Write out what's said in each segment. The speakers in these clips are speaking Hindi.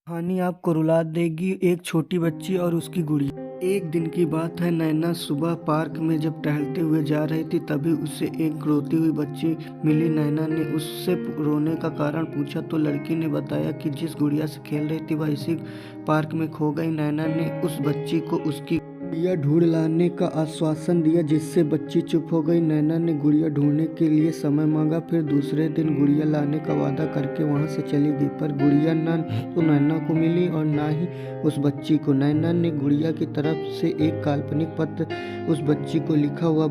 कहानी आपको रुला देगी। एक छोटी बच्ची और उसकी गुड़िया। एक दिन की बात है, नैना सुबह पार्क में जब टहलते हुए जा रही थी, तभी उसे एक रोती हुई बच्ची मिली। नैना ने उससे रोने का कारण पूछा तो लड़की ने बताया कि जिस गुड़िया से खेल रही थी वह इसी पार्क में खो गई। नैना ने उस बच्ची को उसकी गुड़िया ढूंढ लाने का आश्वासन दिया, जिससे बच्ची चुप हो गई। नैना ने गुड़िया ढूंढने के लिए समय मांगा, फिर दूसरे दिन गुड़िया लाने का वादा करके वहां से चली गई। पर गुड़िया ना तो नैना को मिली और ना ही उस बच्ची को। नैना ने गुड़िया की तरफ से एक काल्पनिक पत्र उस बच्ची को लिखा हुआ।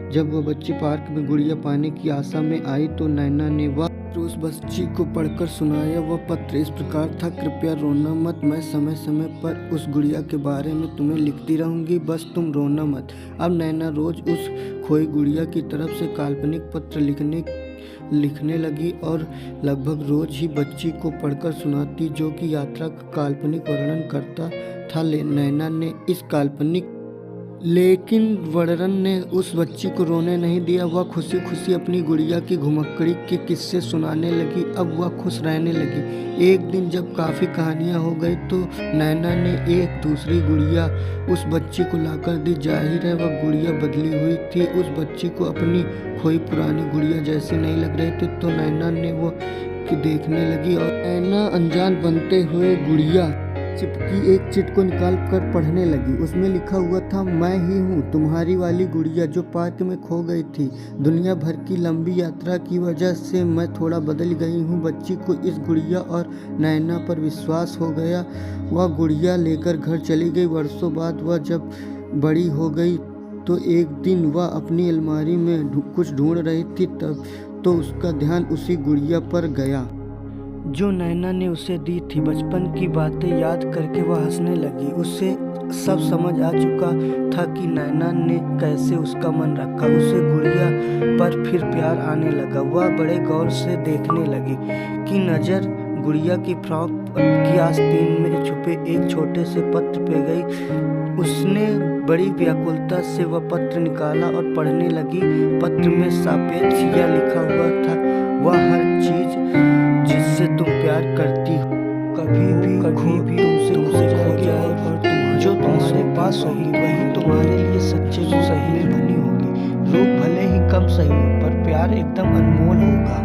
जब वह बच्ची पार्क में गुड़िया पाने की आशा में आई तो नैना ने वह उस बच्ची को पढ़कर सुनाया। वह पत्र इस प्रकार था, कृपया रोना मत, मैं समय समय पर उस गुड़िया के बारे में तुम्हें लिखती रहूंगी, बस तुम रोना मत। अब नैना रोज उस खोई गुड़िया की तरफ से काल्पनिक पत्र लिखने लगी और लगभग रोज ही बच्ची को पढ़कर सुनाती, जो कि यात्रा का काल्पनिक वर्णन करता था। नैना ने इस काल्पनिक लेकिन वर्णन ने उस बच्ची को रोने नहीं दिया। वह खुशी खुशी अपनी गुड़िया की घुमक्कड़ी के किस्से सुनाने लगी। अब वह खुश रहने लगी। एक दिन जब काफ़ी कहानियाँ हो गई तो नैना ने एक दूसरी गुड़िया उस बच्ची को लाकर दी। जाहिर है वह गुड़िया बदली हुई थी। उस बच्ची को अपनी खोई पुरानी गुड़िया जैसी नहीं लग रही थी, तो नैना ने वो देखने लगी और नैना अनजान बनते हुए गुड़िया चिपकी एक चिट को निकाल कर पढ़ने लगी। उसमें लिखा हुआ था, मैं ही हूँ तुम्हारी वाली गुड़िया जो पार्क में खो गई थी। दुनिया भर की लंबी यात्रा की वजह से मैं थोड़ा बदल गई हूँ। बच्ची को इस गुड़िया और नैना पर विश्वास हो गया। वह गुड़िया लेकर घर चली गई। वर्षों बाद वह जब बड़ी हो गई तो एक दिन वह अपनी अलमारी में कुछ ढूंढ रही थी, तब तो उसका ध्यान उसी गुड़िया पर गया जो नैना ने उसे दी थी। बचपन की बातें याद करके वह हंसने लगी। उसे सब समझ आ चुका था कि नैना ने कैसे उसका मन रखा। उसे गुड़िया पर फिर प्यार आने लगा। वह बड़े गौर से देखने लगी कि नज़र गुड़िया की फ्रॉक की आस्तीन में छुपे एक छोटे से पत्र पे गई। उसने बड़ी व्याकुलता से वह पत्र निकाला और पढ़ने लगी। पत्र में सापेक्ष यह लिखा हुआ था, वह हर चीज जिससे तुम प्यार करती हो कभी भी तुमसे खो जाए और जो तुम्हारे पास होगी वही तुम्हारे लिए सच्चे सही बनी होगी। रूप भले ही कम सही हो पर प्यार एकदम अनमोल होगा।